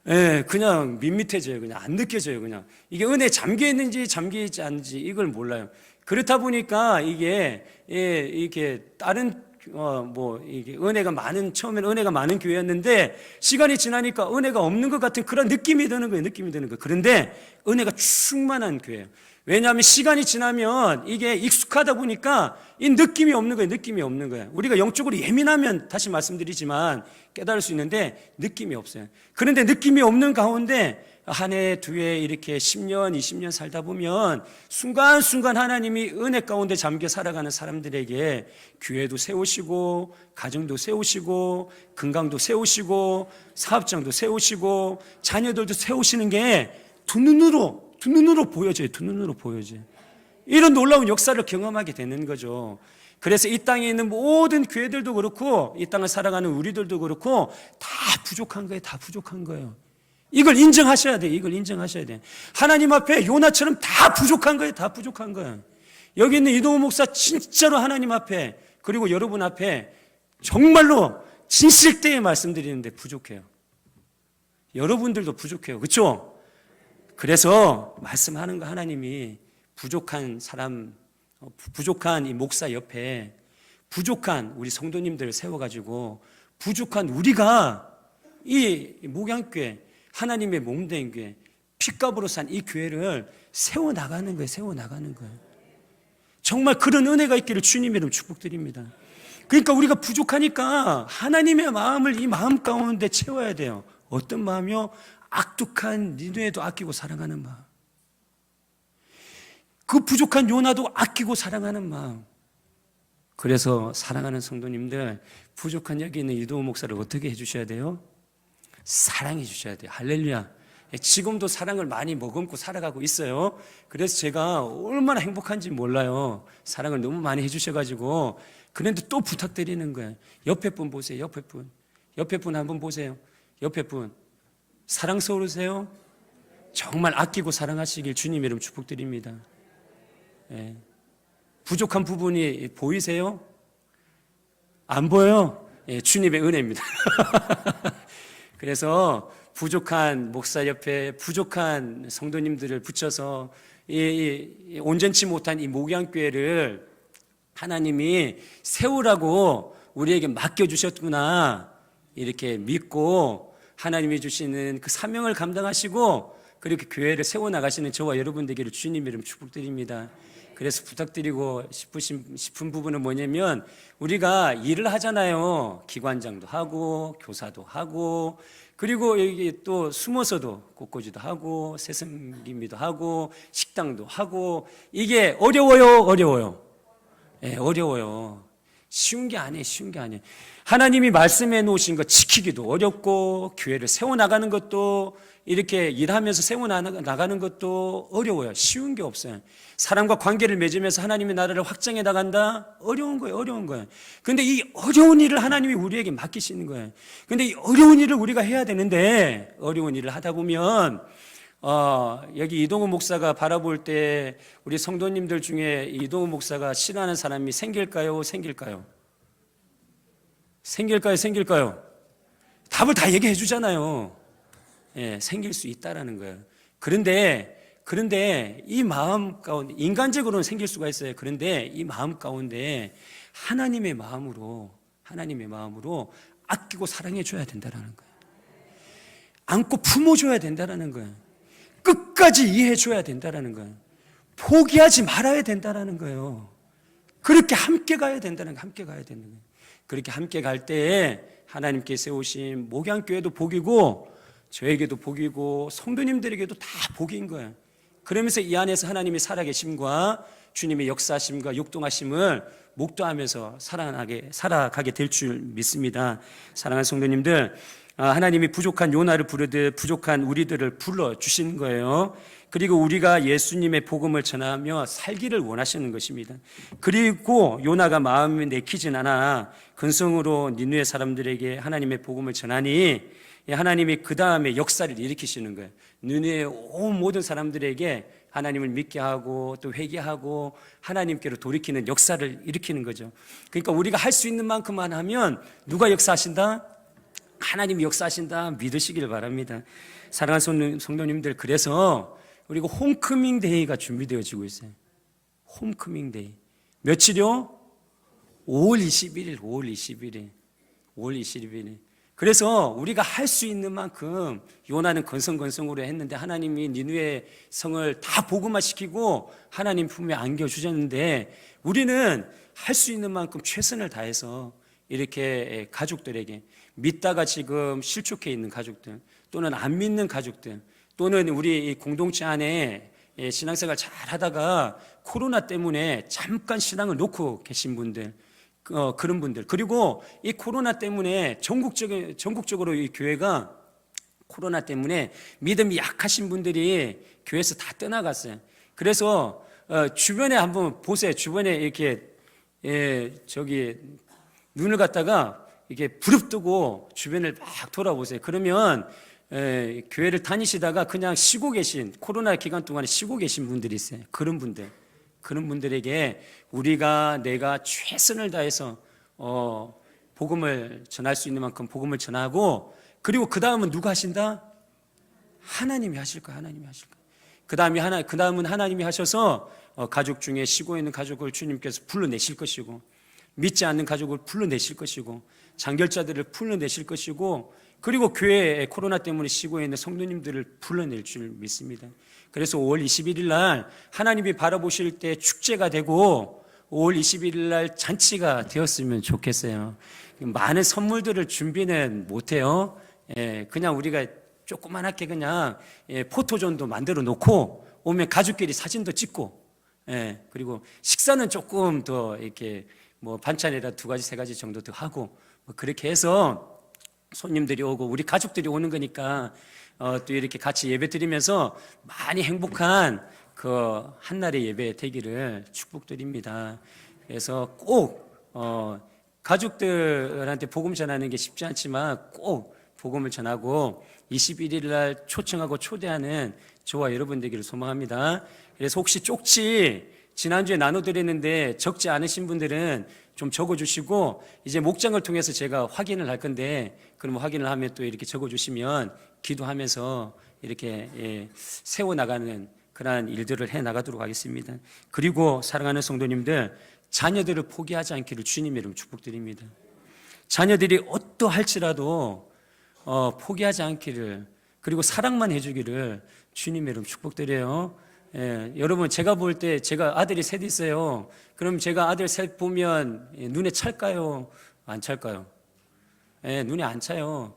예, 그냥 밋밋해져요. 그냥 안 느껴져요. 그냥 이게 은혜에 잠겨 있는지 잠기지 않는지 이걸 몰라요. 그렇다 보니까 이게 다른 이게 처음에는 은혜가 많은 교회였는데, 시간이 지나니까 은혜가 없는 것 같은 그런 느낌이 드는 거예요. 그런데 은혜가 충만한 교회예요. 왜냐하면 시간이 지나면 이게 익숙하다 보니까 이 느낌이 없는 거예요. 우리가 영적으로 예민하면, 다시 말씀드리지만, 깨달을 수 있는데 느낌이 없어요. 그런데 느낌이 없는 가운데 한 해, 두 해 이렇게 10년, 20년 살다 보면 순간순간 하나님이 은혜 가운데 잠겨 살아가는 사람들에게 교회도 세우시고, 가정도 세우시고, 건강도 세우시고, 사업장도 세우시고, 자녀들도 세우시는 게 두 눈으로 보여져요. 이런 놀라운 역사를 경험하게 되는 거죠. 그래서 이 땅에 있는 모든 교회들도 그렇고, 이 땅을 살아가는 우리들도 그렇고, 다 부족한 거예요. 이걸 인정하셔야 돼요. 하나님 앞에 요나처럼 다 부족한 거예요. 여기 있는 이동호 목사 진짜로 하나님 앞에, 그리고 여러분 앞에 정말로 진실되게 말씀드리는데 부족해요. 여러분들도 부족해요. 그렇죠? 그래서 말씀하는 거, 하나님이 부족한 사람, 부족한 이 목사 옆에 부족한 우리 성도님들을 세워가지고, 부족한 우리가 이 목양교회, 하나님의 몸된 교회, 핏값으로 산 이 교회를 세워나가는 거예요. 정말 그런 은혜가 있기를 주님 이름 축복드립니다. 그러니까 우리가 부족하니까 하나님의 마음을 이 마음 가운데 채워야 돼요. 어떤 마음이요? 악독한 니느웨도 아끼고 사랑하는 마음, 그 부족한 요나도 아끼고 사랑하는 마음. 그래서 사랑하는 성도님들, 부족한 여기 있는 이도우 목사를 어떻게 해주셔야 돼요? 사랑해 주셔야 돼요. 할렐루야. 지금도 사랑을 많이 머금고 살아가고 있어요. 그래서 제가 얼마나 행복한지 몰라요. 사랑을 너무 많이 해주셔가지고. 그런데 또 부탁드리는 거예요. 옆에 분 보세요. 옆에 분 한번 보세요. 옆에 분 사랑스러우세요? 정말 아끼고 사랑하시길 주님 이름 축복드립니다. 예. 부족한 부분이 보이세요? 안 보여요? 예, 주님의 은혜입니다. 그래서 부족한 목사 옆에 부족한 성도님들을 붙여서 온전치 못한 이 목양교회를 하나님이 세우라고 우리에게 맡겨주셨구나, 이렇게 믿고 하나님이 주시는 그 사명을 감당하시고 그렇게 교회를 세워나가시는 저와 여러분 되기를 주님 이름 축복드립니다. 그래서 부탁드리고 싶은 부분은 뭐냐면, 우리가 일을 하잖아요. 기관장도 하고 교사도 하고, 그리고 여기 또 숨어서도 꽃꽂이도 하고 새섬김이도 하고 식당도 하고. 이게 어려워요? 네, 어려워요. 쉬운 게 아니에요. 하나님이 말씀해 놓으신 것 지키기도 어렵고, 교회를 세워나가는 것도, 이렇게 일하면서 세워나가는 것도 어려워요. 쉬운 게 없어요. 사람과 관계를 맺으면서 하나님의 나라를 확장해 나간다? 어려운 거예요. 근데 이 어려운 일을 하나님이 우리에게 맡기시는 거예요. 근데 이 어려운 일을 우리가 해야 되는데, 어려운 일을 하다 보면 여기 이동우 목사가 바라볼 때 우리 성도님들 중에 이동우 목사가 싫어하는 사람이 생길까요? 답을 다 얘기해 주잖아요. 예, 생길 수 있다라는 거예요. 그런데 이 마음 가운데, 인간적으로는 생길 수가 있어요. 그런데 이 마음 가운데 하나님의 마음으로 아끼고 사랑해 줘야 된다는 거예요. 안고 품어줘야 된다는 거예요. 끝까지 이해해 줘야 된다는 거예요. 포기하지 말아야 된다는 거예요. 그렇게 함께 가야 된다는 거예요. 함께 가야 되는 거예요. 그렇게 함께 갈 때에 하나님께 세우신 목양교회도 복이고 저에게도 복이고 성도님들에게도 다 복인 거예요. 그러면서 이 안에서 하나님의 살아계심과 주님의 역사하심과 역동하심을 목도하면서 살아가게 될 줄 믿습니다. 사랑하는 성도님들, 하나님이 부족한 요나를 부르듯 부족한 우리들을 불러주신 거예요. 그리고 우리가 예수님의 복음을 전하며 살기를 원하시는 것입니다. 그리고 요나가 마음에 내키진 않아 근성으로 니느웨 사람들에게 하나님의 복음을 전하니 하나님이 그 다음에 역사를 일으키시는 거예요. 니느웨 온 모든 사람들에게 하나님을 믿게 하고 또 회개하고 하나님께로 돌이키는 역사를 일으키는 거죠. 그러니까 우리가 할 수 있는 만큼만 하면 누가 역사하신다? 하나님이 역사하신다 믿으시길 바랍니다. 사랑하는 성도님들, 그래서 그리고 홈커밍 데이가 준비되어지고 있어요. 홈커밍 데이. 며칠이요? 5월 21일. 그래서 우리가 할 수 있는 만큼, 요나는 건성으로 했는데 하나님이 니느웨 성을 다 복음화시키고 하나님 품에 안겨주셨는데, 우리는 할 수 있는 만큼 최선을 다해서 이렇게 가족들에게, 믿다가 지금 실족해 있는 가족들, 또는 안 믿는 가족들, 또는 우리 공동체 안에 신앙생활 잘 하다가 코로나 때문에 잠깐 신앙을 놓고 계신 분들, 그런 분들, 그리고 이 코로나 때문에 전국적으로 이 교회가 코로나 때문에 믿음이 약하신 분들이 교회에서 다 떠나갔어요. 그래서 주변에 한번 보세요. 주변에 이렇게 눈을 갖다가 이게 부릅뜨고 주변을 막 돌아보세요. 그러면 교회를 다니시다가 그냥 쉬고 계신, 코로나 기간 동안에 쉬고 계신 분들이 있어요. 그런 분들에게 내가 최선을 다해서 복음을 전할 수 있는 만큼 복음을 전하고, 그리고 그 다음은 누가 하신다? 하나님이 하실 거예요. 그 다음은 하나님이 하셔서 가족 중에 쉬고 있는 가족을 주님께서 불러내실 것이고, 믿지 않는 가족을 불러내실 것이고, 장결자들을 불러내실 것이고, 그리고 교회에 코로나 때문에 쉬고 있는 성도님들을 불러낼 줄 믿습니다. 그래서 5월 21일 날 하나님이 바라보실 때 축제가 되고 5월 21일 날 잔치가 되었으면 좋겠어요. 많은 선물들을 준비는 못해요. 그냥 우리가 조그만하게 그냥 포토존도 만들어 놓고 오면 가족끼리 사진도 찍고, 그리고 식사는 조금 더 이렇게 반찬이라 2가지 3가지 정도 더 하고, 그렇게 해서 손님들이 오고 우리 가족들이 오는 거니까 또 이렇게 같이 예배 드리면서 많이 행복한 그 한날의 예배 되기를 축복드립니다. 그래서 꼭 가족들한테 복음 전하는 게 쉽지 않지만 꼭 복음을 전하고 21일 날 초청하고 초대하는 저와 여러분 되기를 소망합니다. 그래서 혹시 쪽지 지난주에 나눠드렸는데 적지 않으신 분들은 좀 적어주시고, 이제 목장을 통해서 제가 확인을 할 건데, 그럼 확인을 하면 또 이렇게 적어주시면 기도하면서 이렇게 세워나가는 그러한 일들을 해나가도록 하겠습니다. 그리고 사랑하는 성도님들, 자녀들을 포기하지 않기를 주님의 이름으로 축복드립니다. 자녀들이 어떠할지라도 포기하지 않기를, 그리고 사랑만 해주기를 주님의 이름으로 축복드려요. 여러분, 제가 볼 때, 제가 아들이 셋 있어요. 그럼 제가 아들 셋 보면 눈에 찰까요? 안 찰까요? 눈에 안 차요.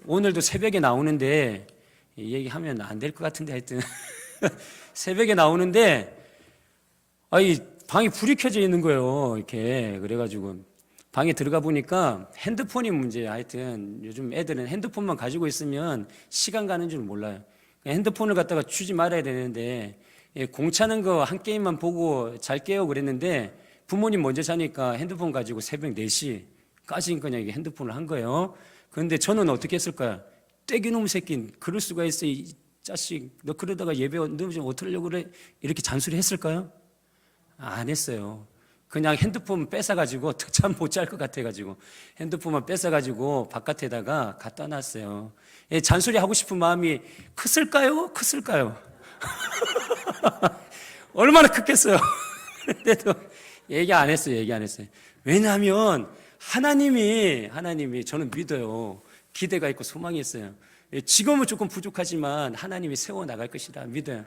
오늘도 새벽에 나오는데, 얘기하면 안 될 것 같은데 하여튼 새벽에 나오는데 방이 불이 켜져 있는 거예요. 이렇게 그래가지고 방에 들어가 보니까 핸드폰이 문제야. 하여튼 요즘 애들은 핸드폰만 가지고 있으면 시간 가는 줄 몰라요. 핸드폰을 갖다가 주지 말아야 되는데, 공차는 거 한 게임만 보고 잘게요 그랬는데 부모님 먼저 자니까 핸드폰 가지고 새벽 4시까지 그냥 핸드폰을 한 거예요. 그런데 저는 어떻게 했을까요? 떼기놈 새끼, 그럴 수가 있어. 이 자식, 너 그러다가 예배 너 좀 어떡하려고 그래? 이렇게 잔소리 했을까요? 안 했어요. 그냥 핸드폰 뺏어가지고 잠 못 잘 것 같아가지고 핸드폰만 뺏어가지고 바깥에다가 갖다 놨어요. 예, 잔소리 하고 싶은 마음이 컸을까요? 컸을까요? 얼마나 컸겠어요. 근데도 얘기 안 했어요. 얘기 안 했어요. 왜냐하면 하나님이 저는 믿어요. 기대가 있고 소망이 있어요. 예, 지금은 조금 부족하지만 하나님이 세워나갈 것이다 믿어요.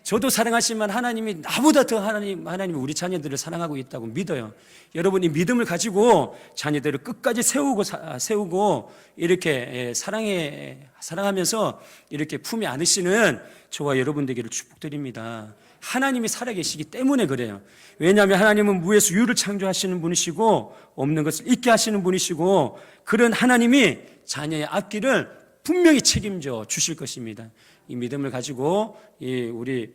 저도 사랑하시지만 하나님이 나보다 더 하나님이 우리 자녀들을 사랑하고 있다고 믿어요. 여러분이 믿음을 가지고 자녀들을 끝까지 세우고 이렇게 사랑하면서 이렇게 품에 안으시는 저와 여러분 되기를 축복드립니다. 하나님이 살아계시기 때문에 그래요. 왜냐하면 하나님은 무에서 유를 창조하시는 분이시고 없는 것을 있게 하시는 분이시고 그런 하나님이 자녀의 앞길을 분명히 책임져 주실 것입니다. 이 믿음을 가지고 우리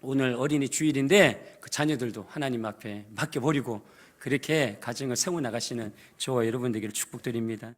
오늘 어린이 주일인데 그 자녀들도 하나님 앞에 맡겨버리고 그렇게 가정을 세워나가시는 저와 여러분 되기를 축복드립니다.